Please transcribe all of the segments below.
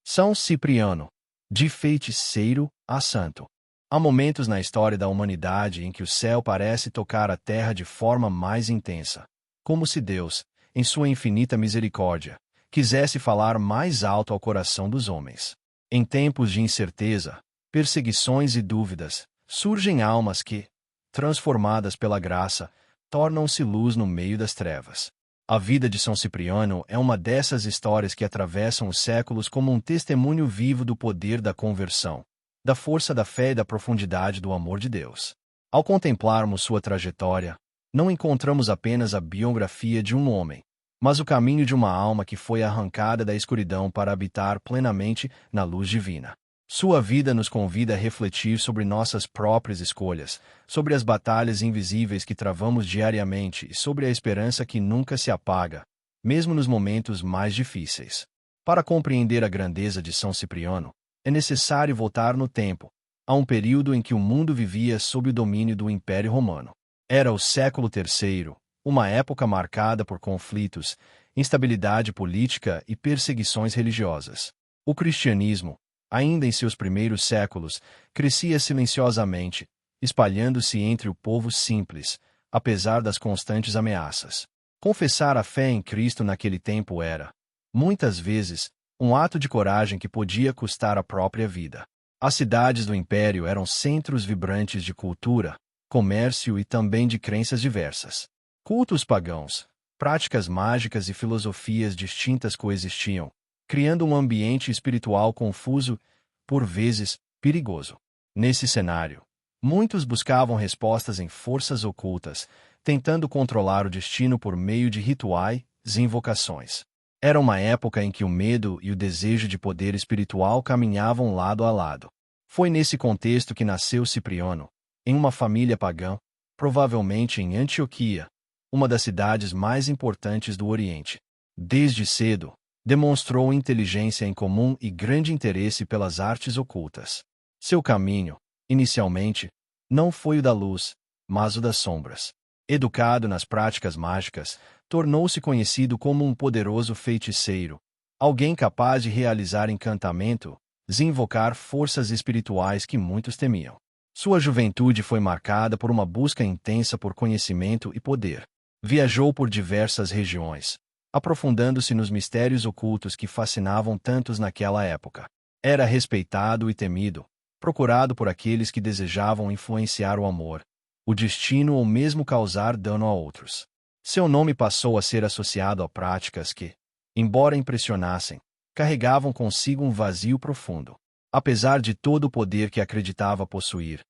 São Cipriano, de feiticeiro a santo. Há momentos na história da humanidade em que o céu parece tocar a terra de forma mais intensa, como se Deus, em sua infinita misericórdia, quisesse falar mais alto ao coração dos homens. Em tempos de incerteza, perseguições e dúvidas, surgem almas que, transformadas pela graça, tornam-se luz no meio das trevas. A vida de São Cipriano é uma dessas histórias que atravessam os séculos como um testemunho vivo do poder da conversão, da força da fé e da profundidade do amor de Deus. Ao contemplarmos sua trajetória, não encontramos apenas a biografia de um homem, mas o caminho de uma alma que foi arrancada da escuridão para habitar plenamente na luz divina. Sua vida nos convida a refletir sobre nossas próprias escolhas, sobre as batalhas invisíveis que travamos diariamente e sobre a esperança que nunca se apaga, mesmo nos momentos mais difíceis. Para compreender a grandeza de São Cipriano, é necessário voltar no tempo, a um período em que o mundo vivia sob o domínio do Império Romano. Era o século III, uma época marcada por conflitos, instabilidade política e perseguições religiosas. O cristianismo, ainda em seus primeiros séculos, crescia silenciosamente, espalhando-se entre o povo simples, apesar das constantes ameaças. Confessar a fé em Cristo naquele tempo era, muitas vezes, um ato de coragem que podia custar a própria vida. As cidades do império eram centros vibrantes de cultura, comércio e também de crenças diversas. Cultos pagãos, práticas mágicas e filosofias distintas coexistiam, criando um ambiente espiritual confuso, por vezes, perigoso. Nesse cenário, muitos buscavam respostas em forças ocultas, tentando controlar o destino por meio de rituais e invocações. Era uma época em que o medo e o desejo de poder espiritual caminhavam lado a lado. Foi nesse contexto que nasceu Cipriano, em uma família pagã, provavelmente em Antioquia, uma das cidades mais importantes do Oriente. Desde cedo, demonstrou inteligência em comum e grande interesse pelas artes ocultas. Seu caminho, inicialmente, não foi o da luz, mas o das sombras. Educado nas práticas mágicas, tornou-se conhecido como um poderoso feiticeiro, alguém capaz de realizar encantamento e invocar forças espirituais que muitos temiam. Sua juventude foi marcada por uma busca intensa por conhecimento e poder. Viajou por diversas regiões, aprofundando-se nos mistérios ocultos que fascinavam tantos naquela época. Era respeitado e temido, procurado por aqueles que desejavam influenciar o amor, o destino ou mesmo causar dano a outros. Seu nome passou a ser associado a práticas que, embora impressionassem, carregavam consigo um vazio profundo. Apesar de todo o poder que acreditava possuir,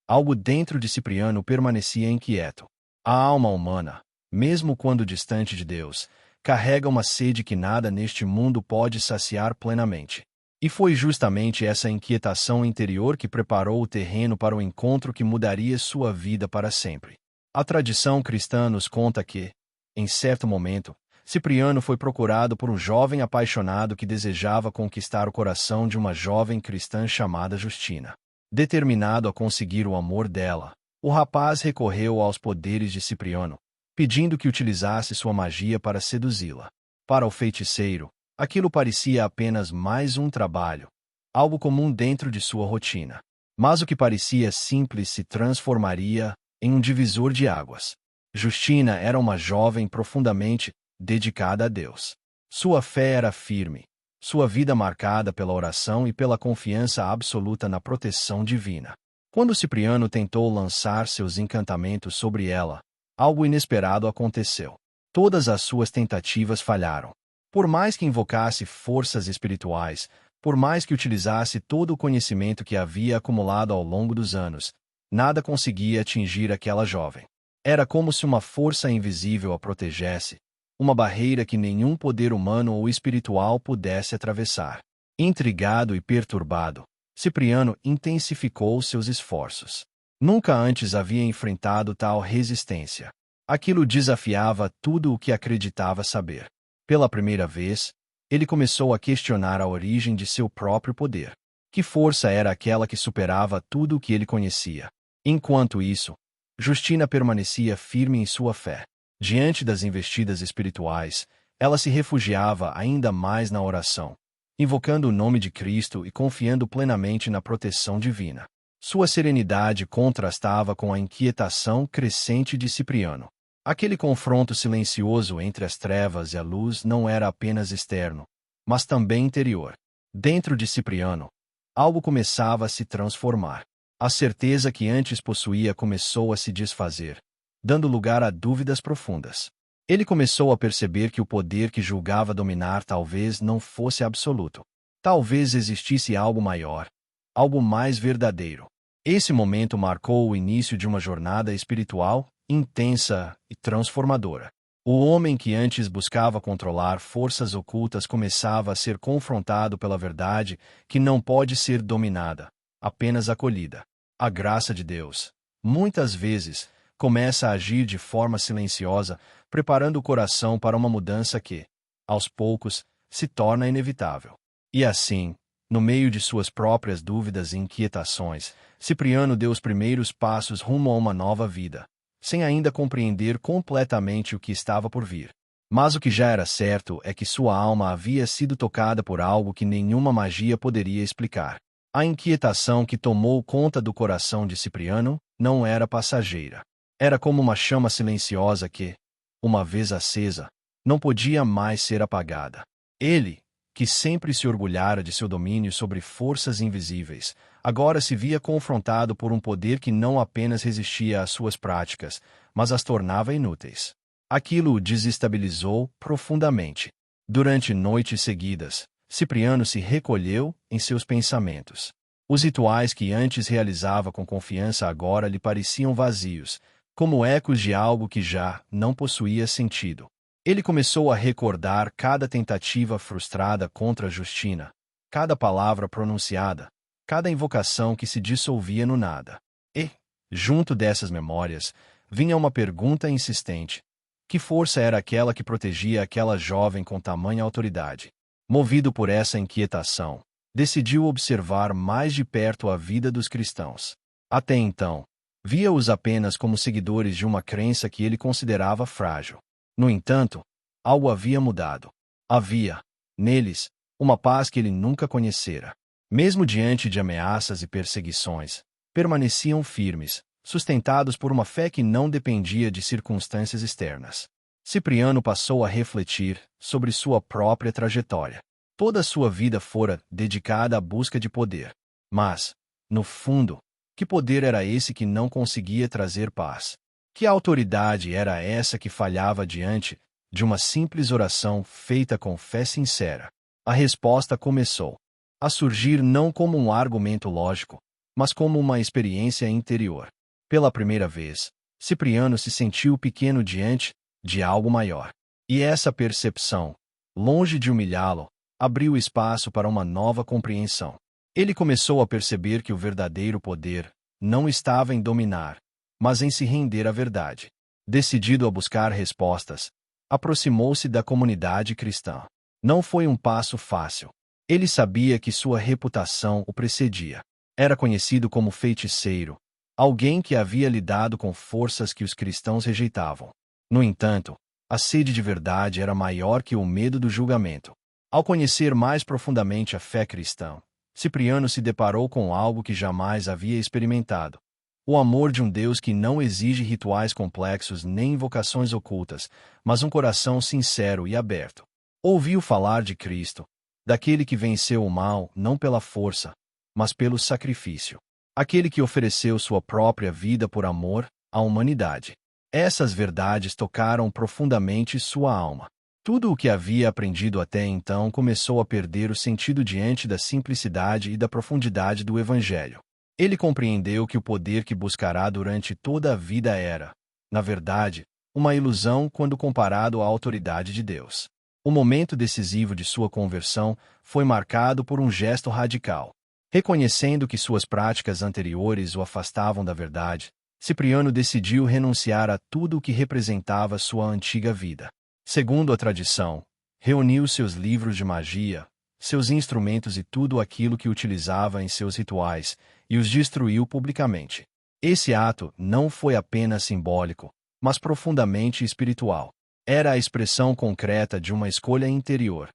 algo dentro de Cipriano permanecia inquieto. A alma humana, mesmo quando distante de Deus, carrega uma sede que nada neste mundo pode saciar plenamente. E foi justamente essa inquietação interior que preparou o terreno para o encontro que mudaria sua vida para sempre. A tradição cristã nos conta que, em certo momento, Cipriano foi procurado por um jovem apaixonado que desejava conquistar o coração de uma jovem cristã chamada Justina. Determinado a conseguir o amor dela, o rapaz recorreu aos poderes de Cipriano, pedindo que utilizasse sua magia para seduzi-la. Para o feiticeiro, aquilo parecia apenas mais um trabalho, algo comum dentro de sua rotina. Mas o que parecia simples se transformaria em um divisor de águas. Justina era uma jovem profundamente dedicada a Deus. Sua fé era firme, sua vida marcada pela oração e pela confiança absoluta na proteção divina. Quando Cipriano tentou lançar seus encantamentos sobre ela, algo inesperado aconteceu. Todas as suas tentativas falharam. Por mais que invocasse forças espirituais, por mais que utilizasse todo o conhecimento que havia acumulado ao longo dos anos, nada conseguia atingir aquela jovem. Era como se uma força invisível a protegesse, uma barreira que nenhum poder humano ou espiritual pudesse atravessar. Intrigado e perturbado, Cipriano intensificou seus esforços. Nunca antes havia enfrentado tal resistência. Aquilo desafiava tudo o que acreditava saber. Pela primeira vez, ele começou a questionar a origem de seu próprio poder. Que força era aquela que superava tudo o que ele conhecia? Enquanto isso, Justina permanecia firme em sua fé. Diante das investidas espirituais, ela se refugiava ainda mais na oração, invocando o nome de Cristo e confiando plenamente na proteção divina. Sua serenidade contrastava com a inquietação crescente de Cipriano. Aquele confronto silencioso entre as trevas e a luz não era apenas externo, mas também interior. Dentro de Cipriano, algo começava a se transformar. A certeza que antes possuía começou a se desfazer, dando lugar a dúvidas profundas. Ele começou a perceber que o poder que julgava dominar talvez não fosse absoluto. Talvez existisse algo maior, algo mais verdadeiro. Esse momento marcou o início de uma jornada espiritual intensa e transformadora. O homem que antes buscava controlar forças ocultas começava a ser confrontado pela verdade que não pode ser dominada, apenas acolhida. A graça de Deus, muitas vezes, começa a agir de forma silenciosa, preparando o coração para uma mudança que, aos poucos, se torna inevitável. E assim, no meio de suas próprias dúvidas e inquietações, Cipriano deu os primeiros passos rumo a uma nova vida, sem ainda compreender completamente o que estava por vir. Mas o que já era certo é que sua alma havia sido tocada por algo que nenhuma magia poderia explicar. A inquietação que tomou conta do coração de Cipriano não era passageira. Era como uma chama silenciosa que, uma vez acesa, não podia mais ser apagada. Ele, que sempre se orgulhara de seu domínio sobre forças invisíveis, agora se via confrontado por um poder que não apenas resistia às suas práticas, mas as tornava inúteis. Aquilo o desestabilizou profundamente. Durante noites seguidas, Cipriano se recolheu em seus pensamentos. Os rituais que antes realizava com confiança agora lhe pareciam vazios, como ecos de algo que já não possuía sentido. Ele começou a recordar cada tentativa frustrada contra Justina, cada palavra pronunciada, cada invocação que se dissolvia no nada. E, junto dessas memórias, vinha uma pergunta insistente: que força era aquela que protegia aquela jovem com tamanha autoridade? Movido por essa inquietação, decidiu observar mais de perto a vida dos cristãos. Até então, via-os apenas como seguidores de uma crença que ele considerava frágil. No entanto, algo havia mudado. Havia, neles, uma paz que ele nunca conhecera. Mesmo diante de ameaças e perseguições, permaneciam firmes, sustentados por uma fé que não dependia de circunstâncias externas. Cipriano passou a refletir sobre sua própria trajetória. Toda a sua vida fora dedicada à busca de poder. Mas, no fundo, que poder era esse que não conseguia trazer paz? Que autoridade era essa que falhava diante de uma simples oração feita com fé sincera? A resposta começou a surgir não como um argumento lógico, mas como uma experiência interior. Pela primeira vez, Cipriano se sentiu pequeno diante de algo maior. E essa percepção, longe de humilhá-lo, abriu espaço para uma nova compreensão. Ele começou a perceber que o verdadeiro poder não estava em dominar, mas em se render à verdade. Decidido a buscar respostas, aproximou-se da comunidade cristã. Não foi um passo fácil. Ele sabia que sua reputação o precedia. Era conhecido como feiticeiro, alguém que havia lidado com forças que os cristãos rejeitavam. No entanto, a sede de verdade era maior que o medo do julgamento. Ao conhecer mais profundamente a fé cristã, Cipriano se deparou com algo que jamais havia experimentado: o amor de um Deus que não exige rituais complexos nem invocações ocultas, mas um coração sincero e aberto. Ouviu falar de Cristo, daquele que venceu o mal não pela força, mas pelo sacrifício. Aquele que ofereceu sua própria vida por amor à humanidade. Essas verdades tocaram profundamente sua alma. Tudo o que havia aprendido até então começou a perder o sentido diante da simplicidade e da profundidade do Evangelho. Ele compreendeu que o poder que buscará durante toda a vida era, na verdade, uma ilusão quando comparado à autoridade de Deus. O momento decisivo de sua conversão foi marcado por um gesto radical. Reconhecendo que suas práticas anteriores o afastavam da verdade, Cipriano decidiu renunciar a tudo o que representava sua antiga vida. Segundo a tradição, reuniu seus livros de magia, seus instrumentos e tudo aquilo que utilizava em seus rituais, e os destruiu publicamente. Esse ato não foi apenas simbólico, mas profundamente espiritual. Era a expressão concreta de uma escolha interior.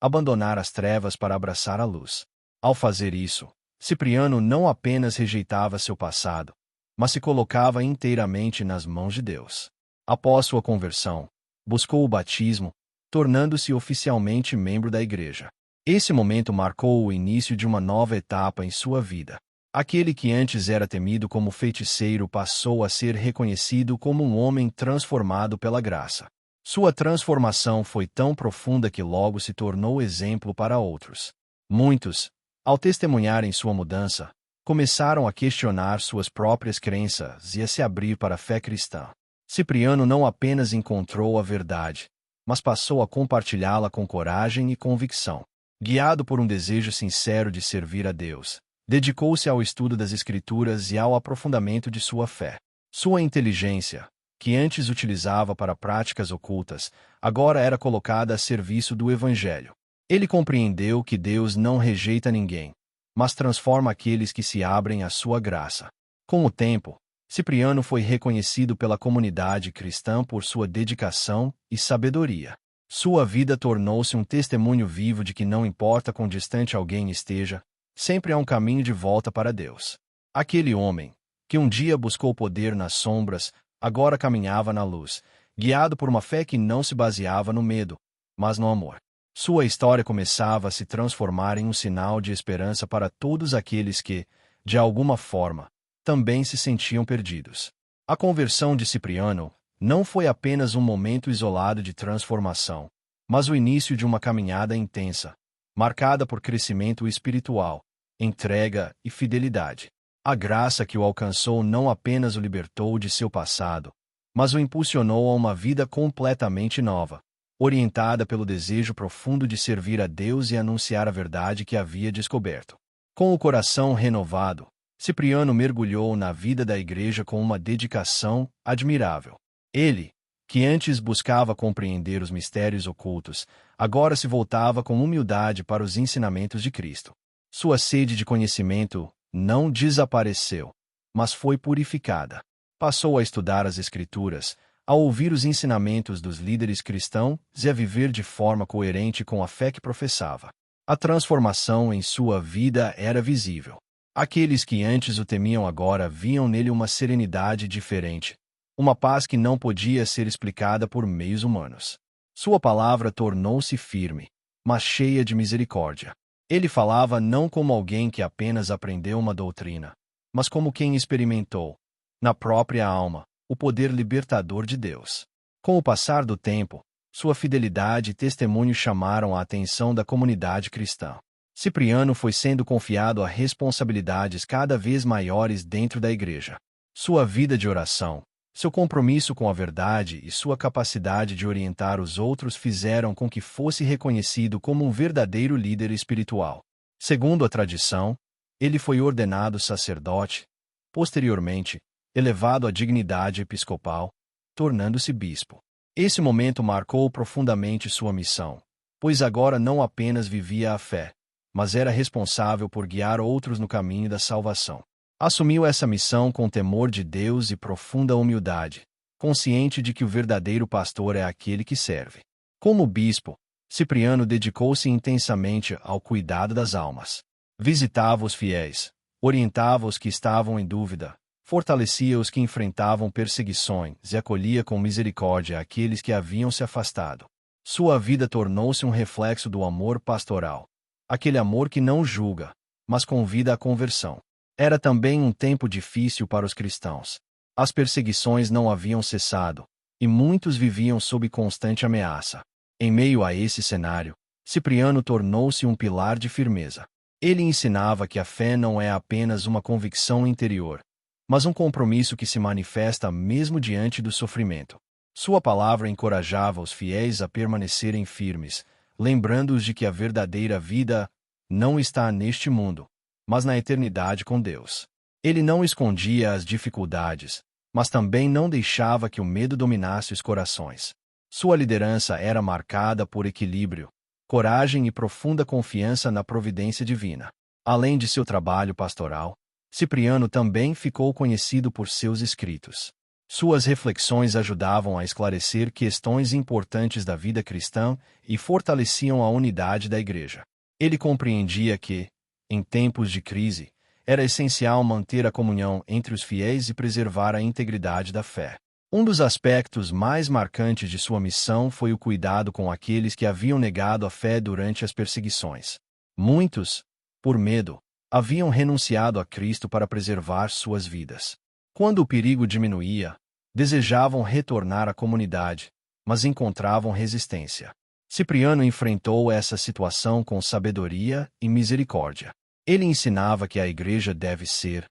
abandonar as trevas para abraçar a luz. Ao fazer isso, Cipriano não apenas rejeitava seu passado, mas se colocava inteiramente nas mãos de Deus. Após sua conversão, buscou o batismo, tornando-se oficialmente membro da igreja. Esse momento marcou o início de uma nova etapa em sua vida. Aquele que antes era temido como feiticeiro passou a ser reconhecido como um homem transformado pela graça. Sua transformação foi tão profunda que logo se tornou exemplo para outros. Muitos, ao testemunharem sua mudança, começaram a questionar suas próprias crenças e a se abrir para a fé cristã. Cipriano não apenas encontrou a verdade, mas passou a compartilhá-la com coragem e convicção. Guiado por um desejo sincero de servir a Deus, dedicou-se ao estudo das Escrituras e ao aprofundamento de sua fé. Sua inteligência, que antes utilizava para práticas ocultas, agora era colocada a serviço do Evangelho. Ele compreendeu que Deus não rejeita ninguém, mas transforma aqueles que se abrem à sua graça. Com o tempo, Cipriano foi reconhecido pela comunidade cristã por sua dedicação e sabedoria. Sua vida tornou-se um testemunho vivo de que não importa quão distante alguém esteja, sempre há um caminho de volta para Deus. Aquele homem, que um dia buscou poder nas sombras, agora caminhava na luz, guiado por uma fé que não se baseava no medo, mas no amor. Sua história começava a se transformar em um sinal de esperança para todos aqueles que, de alguma forma, também se sentiam perdidos. A conversão de Cipriano não foi apenas um momento isolado de transformação, mas o início de uma caminhada intensa, marcada por crescimento espiritual, entrega e fidelidade. A graça que o alcançou não apenas o libertou de seu passado, mas o impulsionou a uma vida completamente nova, orientada pelo desejo profundo de servir a Deus e anunciar a verdade que havia descoberto. Com o coração renovado, Cipriano mergulhou na vida da igreja com uma dedicação admirável. Ele, que antes buscava compreender os mistérios ocultos, agora se voltava com humildade para os ensinamentos de Cristo. Sua sede de conhecimento não desapareceu, mas foi purificada. Passou a estudar as Escrituras, a ouvir os ensinamentos dos líderes cristãos e a viver de forma coerente com a fé que professava. A transformação em sua vida era visível. Aqueles que antes o temiam agora viam nele uma serenidade diferente, uma paz que não podia ser explicada por meios humanos. Sua palavra tornou-se firme, mas cheia de misericórdia. Ele falava não como alguém que apenas aprendeu uma doutrina, mas como quem experimentou, na própria alma, o poder libertador de Deus. Com o passar do tempo, sua fidelidade e testemunho chamaram a atenção da comunidade cristã. Cipriano foi sendo confiado a responsabilidades cada vez maiores dentro da igreja. Sua vida de oração, seu compromisso com a verdade e sua capacidade de orientar os outros fizeram com que fosse reconhecido como um verdadeiro líder espiritual. Segundo a tradição, ele foi ordenado sacerdote, posteriormente, elevado à dignidade episcopal, tornando-se bispo. Esse momento marcou profundamente sua missão, pois agora não apenas vivia a fé, mas era responsável por guiar outros no caminho da salvação. Assumiu essa missão com temor de Deus e profunda humildade, consciente de que o verdadeiro pastor é aquele que serve. Como bispo, Cipriano dedicou-se intensamente ao cuidado das almas. Visitava os fiéis, orientava os que estavam em dúvida, fortalecia os que enfrentavam perseguições e acolhia com misericórdia aqueles que haviam se afastado. Sua vida tornou-se um reflexo do amor pastoral, aquele amor que não julga, mas convida à conversão. Era também um tempo difícil para os cristãos. As perseguições não haviam cessado, e muitos viviam sob constante ameaça. Em meio a esse cenário, Cipriano tornou-se um pilar de firmeza. Ele ensinava que a fé não é apenas uma convicção interior, mas um compromisso que se manifesta mesmo diante do sofrimento. Sua palavra encorajava os fiéis a permanecerem firmes, lembrando-os de que a verdadeira vida não está neste mundo, mas na eternidade com Deus. Ele não escondia as dificuldades, mas também não deixava que o medo dominasse os corações. Sua liderança era marcada por equilíbrio, coragem e profunda confiança na providência divina. Além de seu trabalho pastoral, Cipriano também ficou conhecido por seus escritos. Suas reflexões ajudavam a esclarecer questões importantes da vida cristã e fortaleciam a unidade da igreja. Ele compreendia que, em tempos de crise, era essencial manter a comunhão entre os fiéis e preservar a integridade da fé. Um dos aspectos mais marcantes de sua missão foi o cuidado com aqueles que haviam negado a fé durante as perseguições. Muitos, por medo, haviam renunciado a Cristo para preservar suas vidas. Quando o perigo diminuía, desejavam retornar à comunidade, mas encontravam resistência. Cipriano enfrentou essa situação com sabedoria e misericórdia. Ele ensinava que a igreja deve ser,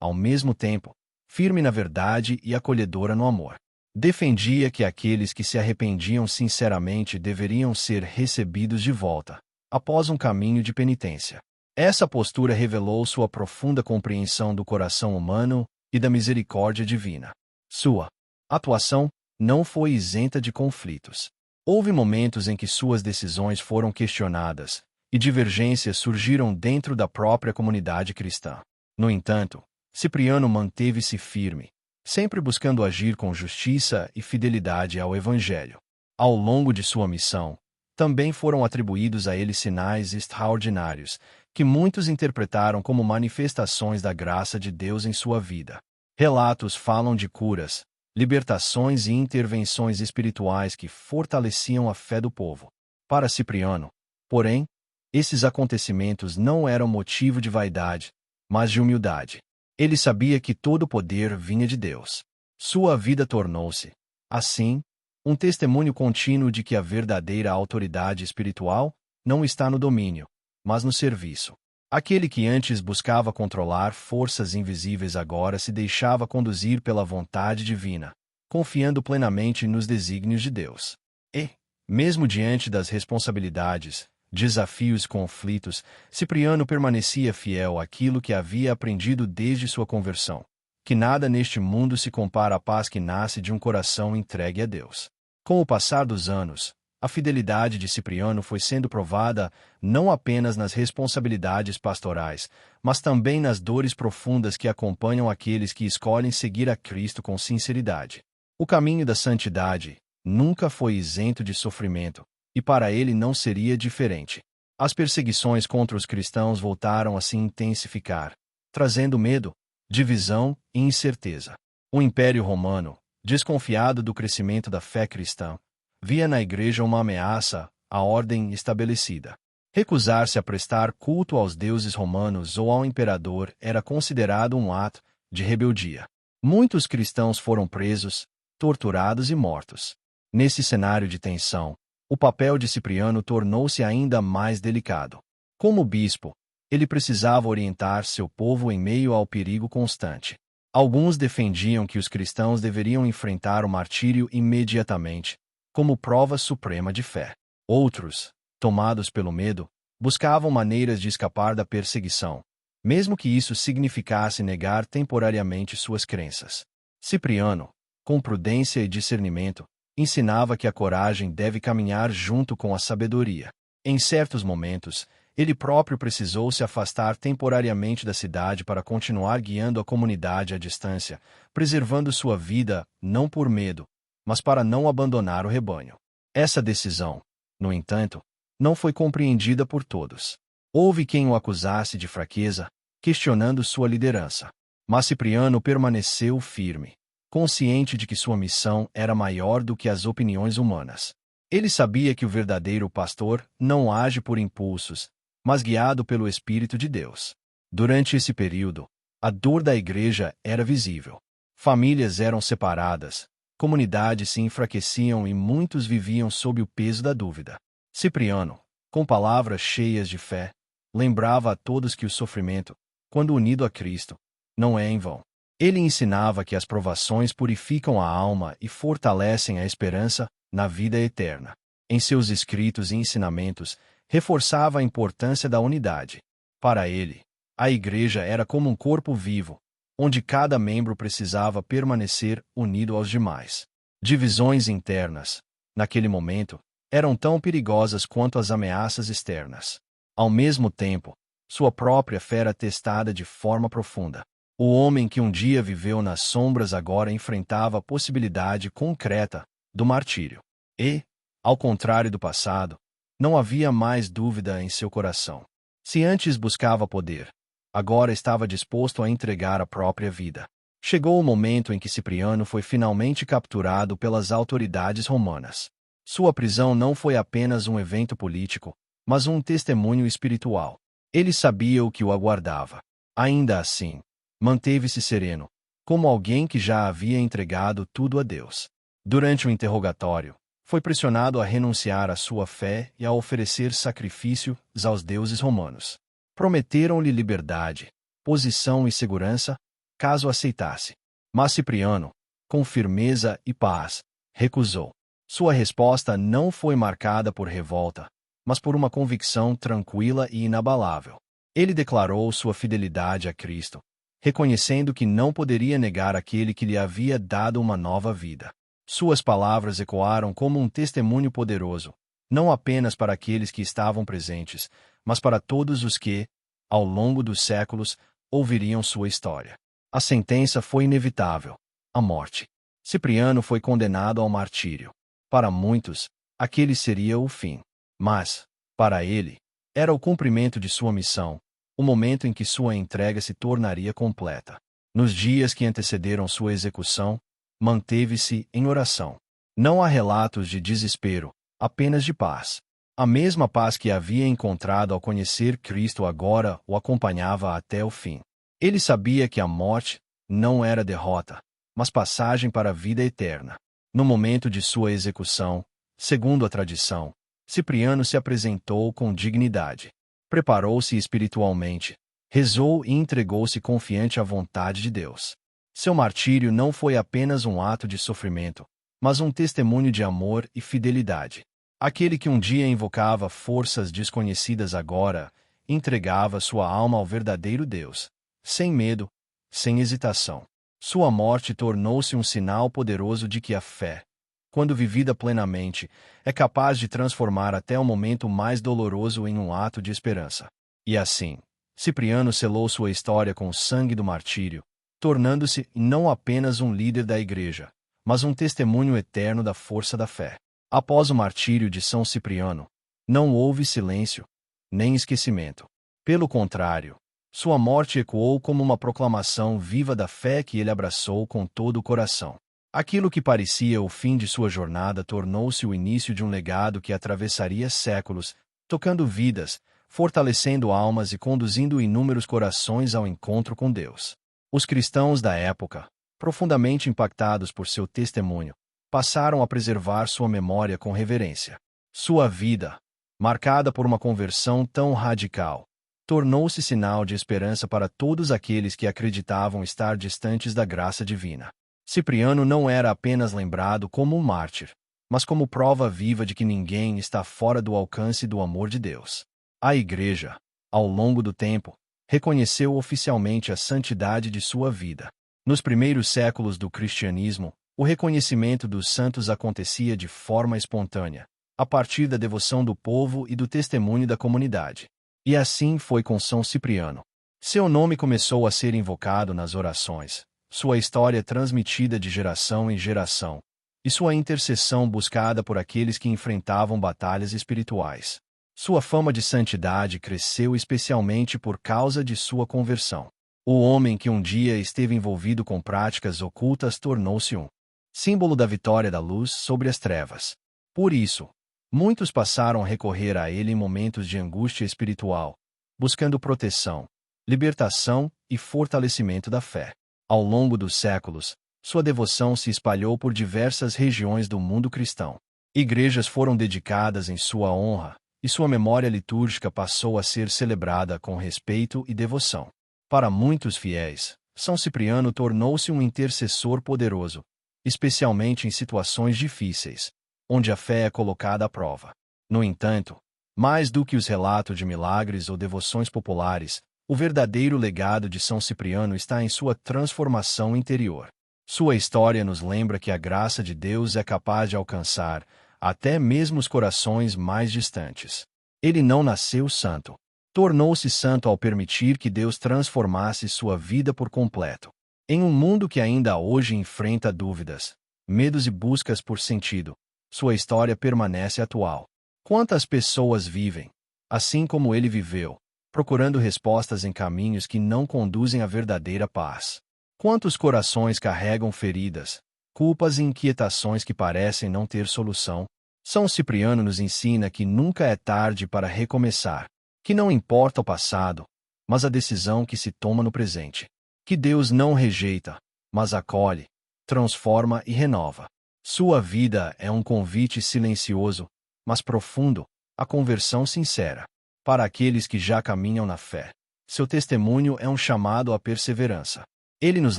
ao mesmo tempo, firme na verdade e acolhedora no amor. Defendia que aqueles que se arrependiam sinceramente deveriam ser recebidos de volta, após um caminho de penitência. Essa postura revelou sua profunda compreensão do coração humano e da misericórdia divina. Sua atuação não foi isenta de conflitos. Houve momentos em que suas decisões foram questionadas, e divergências surgiram dentro da própria comunidade cristã. No entanto, Cipriano manteve-se firme, sempre buscando agir com justiça e fidelidade ao Evangelho. Ao longo de sua missão, também foram atribuídos a ele sinais extraordinários, que muitos interpretaram como manifestações da graça de Deus em sua vida. Relatos falam de curas, libertações e intervenções espirituais que fortaleciam a fé do povo. Para Cipriano, porém, esses acontecimentos não eram motivo de vaidade, mas de humildade. Ele sabia que todo o poder vinha de Deus. Sua vida tornou-se, assim, um testemunho contínuo de que a verdadeira autoridade espiritual não está no domínio, mas no serviço. Aquele que antes buscava controlar forças invisíveis agora se deixava conduzir pela vontade divina, confiando plenamente nos desígnios de Deus. E, mesmo diante das responsabilidades, desafios e conflitos, Cipriano permanecia fiel àquilo que havia aprendido desde sua conversão, que nada neste mundo se compara à paz que nasce de um coração entregue a Deus. Com o passar dos anos, a fidelidade de Cipriano foi sendo provada não apenas nas responsabilidades pastorais, mas também nas dores profundas que acompanham aqueles que escolhem seguir a Cristo com sinceridade. O caminho da santidade nunca foi isento de sofrimento, e para ele não seria diferente. As perseguições contra os cristãos voltaram a se intensificar, trazendo medo, divisão e incerteza. O Império Romano, desconfiado do crescimento da fé cristã, via na igreja uma ameaça à ordem estabelecida. Recusar-se a prestar culto aos deuses romanos ou ao imperador era considerado um ato de rebeldia. Muitos cristãos foram presos, torturados e mortos. Nesse cenário de tensão, o papel de Cipriano tornou-se ainda mais delicado. Como bispo, ele precisava orientar seu povo em meio ao perigo constante. Alguns defendiam que os cristãos deveriam enfrentar o martírio imediatamente, como prova suprema de fé. Outros, tomados pelo medo, buscavam maneiras de escapar da perseguição, mesmo que isso significasse negar temporariamente suas crenças. Cipriano, com prudência e discernimento, ensinava que a coragem deve caminhar junto com a sabedoria. Em certos momentos, ele próprio precisou se afastar temporariamente da cidade para continuar guiando a comunidade à distância, preservando sua vida não por medo, mas para não abandonar o rebanho. Essa decisão, no entanto, não foi compreendida por todos. Houve quem o acusasse de fraqueza, questionando sua liderança. Mas Cipriano permaneceu firme, consciente de que sua missão era maior do que as opiniões humanas. Ele sabia que o verdadeiro pastor não age por impulsos, mas guiado pelo Espírito de Deus. Durante esse período, a dor da igreja era visível. Famílias eram separadas, comunidades se enfraqueciam e muitos viviam sob o peso da dúvida. Cipriano, com palavras cheias de fé, lembrava a todos que o sofrimento, quando unido a Cristo, não é em vão. Ele ensinava que as provações purificam a alma e fortalecem a esperança na vida eterna. Em seus escritos e ensinamentos, reforçava a importância da unidade. Para ele, a igreja era como um corpo vivo, onde cada membro precisava permanecer unido aos demais. Divisões internas, naquele momento, eram tão perigosas quanto as ameaças externas. Ao mesmo tempo, sua própria fé era testada de forma profunda. O homem que um dia viveu nas sombras agora enfrentava a possibilidade concreta do martírio. E, ao contrário do passado, não havia mais dúvida em seu coração. Se antes buscava poder, agora estava disposto a entregar a própria vida. Chegou o momento em que Cipriano foi finalmente capturado pelas autoridades romanas. Sua prisão não foi apenas um evento político, mas um testemunho espiritual. Ele sabia o que o aguardava. Ainda assim, manteve-se sereno, como alguém que já havia entregado tudo a Deus. Durante o interrogatório, foi pressionado a renunciar à sua fé e a oferecer sacrifícios aos deuses romanos. Prometeram-lhe liberdade, posição e segurança, caso aceitasse. Mas Cipriano, com firmeza e paz, recusou. Sua resposta não foi marcada por revolta, mas por uma convicção tranquila e inabalável. Ele declarou sua fidelidade a Cristo, reconhecendo que não poderia negar aquele que lhe havia dado uma nova vida. Suas palavras ecoaram como um testemunho poderoso, não apenas para aqueles que estavam presentes, mas para todos os que, ao longo dos séculos, ouviriam sua história. A sentença foi inevitável: a morte. Cipriano foi condenado ao martírio. Para muitos, aquele seria o fim. Mas, para ele, era o cumprimento de sua missão, o momento em que sua entrega se tornaria completa. Nos dias que antecederam sua execução, manteve-se em oração. Não há relatos de desespero, apenas de paz. A mesma paz que havia encontrado ao conhecer Cristo agora o acompanhava até o fim. Ele sabia que a morte não era derrota, mas passagem para a vida eterna. No momento de sua execução, segundo a tradição, Cipriano se apresentou com dignidade. Preparou-se espiritualmente, rezou e entregou-se confiante à vontade de Deus. Seu martírio não foi apenas um ato de sofrimento, mas um testemunho de amor e fidelidade. Aquele que um dia invocava forças desconhecidas agora entregava sua alma ao verdadeiro Deus, sem medo, sem hesitação. Sua morte tornou-se um sinal poderoso de que a fé, quando vivida plenamente, é capaz de transformar até o momento mais doloroso em um ato de esperança. E assim, Cipriano selou sua história com o sangue do martírio, tornando-se não apenas um líder da Igreja, mas um testemunho eterno da força da fé. Após o martírio de São Cipriano, não houve silêncio, nem esquecimento. Pelo contrário, sua morte ecoou como uma proclamação viva da fé que ele abraçou com todo o coração. Aquilo que parecia o fim de sua jornada tornou-se o início de um legado que atravessaria séculos, tocando vidas, fortalecendo almas e conduzindo inúmeros corações ao encontro com Deus. Os cristãos da época, profundamente impactados por seu testemunho, passaram a preservar sua memória com reverência. Sua vida, marcada por uma conversão tão radical, tornou-se sinal de esperança para todos aqueles que acreditavam estar distantes da graça divina. Cipriano não era apenas lembrado como um mártir, mas como prova viva de que ninguém está fora do alcance do amor de Deus. A Igreja, ao longo do tempo, reconheceu oficialmente a santidade de sua vida. Nos primeiros séculos do cristianismo, o reconhecimento dos santos acontecia de forma espontânea, a partir da devoção do povo e do testemunho da comunidade. E assim foi com São Cipriano. Seu nome começou a ser invocado nas orações, sua história transmitida de geração em geração, e sua intercessão buscada por aqueles que enfrentavam batalhas espirituais. Sua fama de santidade cresceu especialmente por causa de sua conversão. O homem que um dia esteve envolvido com práticas ocultas tornou-se um símbolo da vitória da luz sobre as trevas. Por isso, muitos passaram a recorrer a ele em momentos de angústia espiritual, buscando proteção, libertação e fortalecimento da fé. Ao longo dos séculos, sua devoção se espalhou por diversas regiões do mundo cristão. Igrejas foram dedicadas em sua honra, e sua memória litúrgica passou a ser celebrada com respeito e devoção. Para muitos fiéis, São Cipriano tornou-se um intercessor poderoso, especialmente em situações difíceis, onde a fé é colocada à prova. No entanto, mais do que os relatos de milagres ou devoções populares, o verdadeiro legado de São Cipriano está em sua transformação interior. Sua história nos lembra que a graça de Deus é capaz de alcançar até mesmo os corações mais distantes. Ele não nasceu santo. Tornou-se santo ao permitir que Deus transformasse sua vida por completo. Em um mundo que ainda hoje enfrenta dúvidas, medos e buscas por sentido, sua história permanece atual. Quantas pessoas vivem, assim como ele viveu, procurando respostas em caminhos que não conduzem à verdadeira paz? Quantos corações carregam feridas, culpas e inquietações que parecem não ter solução? São Cipriano nos ensina que nunca é tarde para recomeçar, que não importa o passado, mas a decisão que se toma no presente. Que Deus não rejeita, mas acolhe, transforma e renova. Sua vida é um convite silencioso, mas profundo, à conversão sincera. Para aqueles que já caminham na fé, seu testemunho é um chamado à perseverança. Ele nos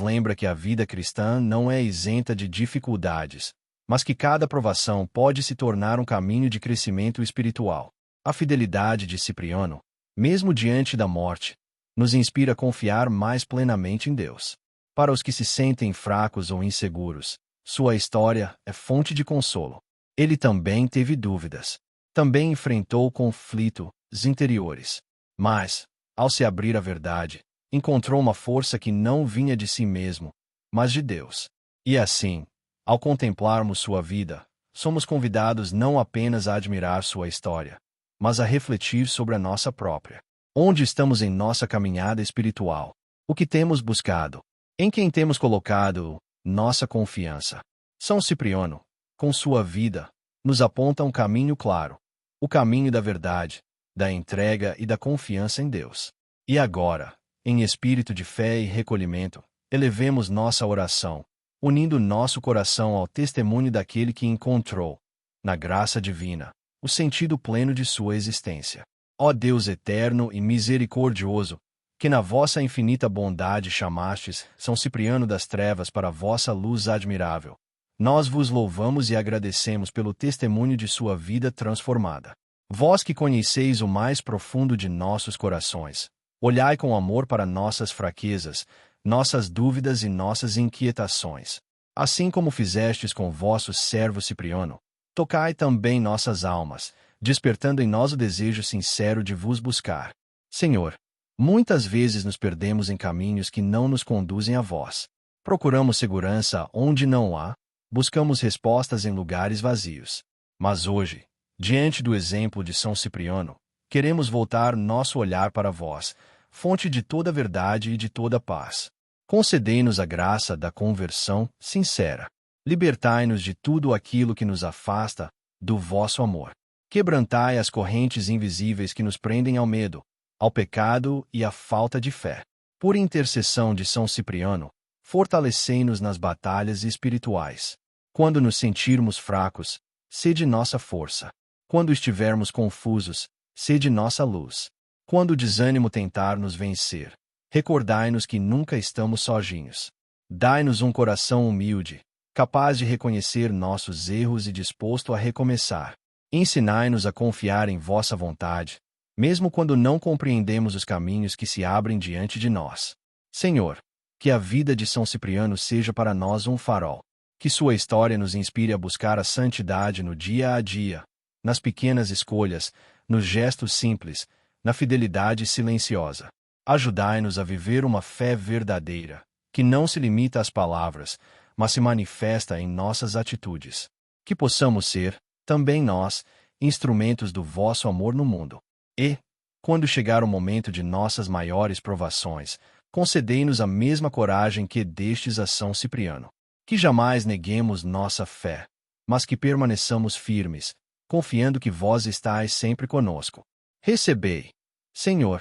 lembra que a vida cristã não é isenta de dificuldades, mas que cada provação pode se tornar um caminho de crescimento espiritual. A fidelidade de Cipriano, mesmo diante da morte, nos inspira a confiar mais plenamente em Deus. Para os que se sentem fracos ou inseguros, sua história é fonte de consolo. Ele também teve dúvidas. Também enfrentou conflitos interiores. Mas, ao se abrir à verdade, encontrou uma força que não vinha de si mesmo, mas de Deus. E assim, ao contemplarmos sua vida, somos convidados não apenas a admirar sua história, mas a refletir sobre a nossa própria. Onde estamos em nossa caminhada espiritual? O que temos buscado? Em quem temos colocado nossa confiança? São Cipriano, com sua vida, nos aponta um caminho claro, o caminho da verdade, da entrega e da confiança em Deus. E agora, em espírito de fé e recolhimento, elevemos nossa oração, unindo nosso coração ao testemunho daquele que encontrou, na graça divina, o sentido pleno de sua existência. Ó Deus eterno e misericordioso, que na vossa infinita bondade chamastes São Cipriano das trevas para a vossa luz admirável, nós vos louvamos e agradecemos pelo testemunho de sua vida transformada. Vós que conheceis o mais profundo de nossos corações, olhai com amor para nossas fraquezas, nossas dúvidas e nossas inquietações. Assim como fizestes com vosso servo Cipriano, tocai também nossas almas, despertando em nós o desejo sincero de vos buscar. Senhor, muitas vezes nos perdemos em caminhos que não nos conduzem a vós. Procuramos segurança onde não há, buscamos respostas em lugares vazios. Mas hoje, diante do exemplo de São Cipriano, queremos voltar nosso olhar para vós, fonte de toda verdade e de toda paz. Concedei-nos a graça da conversão sincera. Libertai-nos de tudo aquilo que nos afasta do vosso amor. Quebrantai as correntes invisíveis que nos prendem ao medo, ao pecado e à falta de fé. Por intercessão de São Cipriano, fortalecei-nos nas batalhas espirituais. Quando nos sentirmos fracos, sede nossa força. Quando estivermos confusos, sede nossa luz. Quando o desânimo tentar nos vencer, recordai-nos que nunca estamos sozinhos. Dai-nos um coração humilde, capaz de reconhecer nossos erros e disposto a recomeçar. Ensinai-nos a confiar em vossa vontade, mesmo quando não compreendemos os caminhos que se abrem diante de nós. Senhor, que a vida de São Cipriano seja para nós um farol. Que sua história nos inspire a buscar a santidade no dia a dia, nas pequenas escolhas, nos gestos simples, na fidelidade silenciosa. Ajudai-nos a viver uma fé verdadeira, que não se limita às palavras, mas se manifesta em nossas atitudes. Que possamos ser, também nós, instrumentos do vosso amor no mundo. E, quando chegar o momento de nossas maiores provações, concedei-nos a mesma coragem que destes a São Cipriano. Que jamais neguemos nossa fé, mas que permaneçamos firmes, confiando que vós estáis sempre conosco. Recebei, Senhor,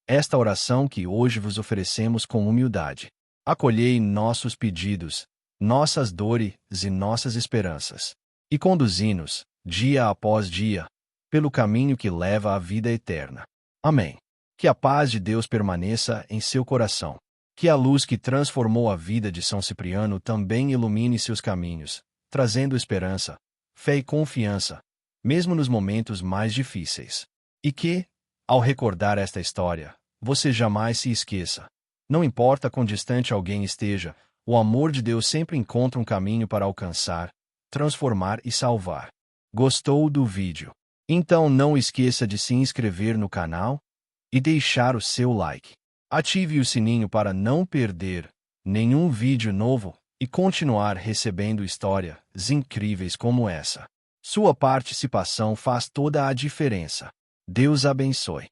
esta oração que hoje vos oferecemos com humildade. Acolhei nossos pedidos, nossas dores e nossas esperanças. E conduzi-nos, dia após dia, pelo caminho que leva à vida eterna. Amém. Que a paz de Deus permaneça em seu coração. Que a luz que transformou a vida de São Cipriano também ilumine seus caminhos, trazendo esperança, fé e confiança, mesmo nos momentos mais difíceis. E que, ao recordar esta história, você jamais se esqueça. Não importa quão distante alguém esteja, o amor de Deus sempre encontra um caminho para alcançar, transformar e salvar. Gostou do vídeo? Então não esqueça de se inscrever no canal e deixar o seu like. Ative o sininho para não perder nenhum vídeo novo e continuar recebendo histórias incríveis como essa. Sua participação faz toda a diferença. Deus abençoe.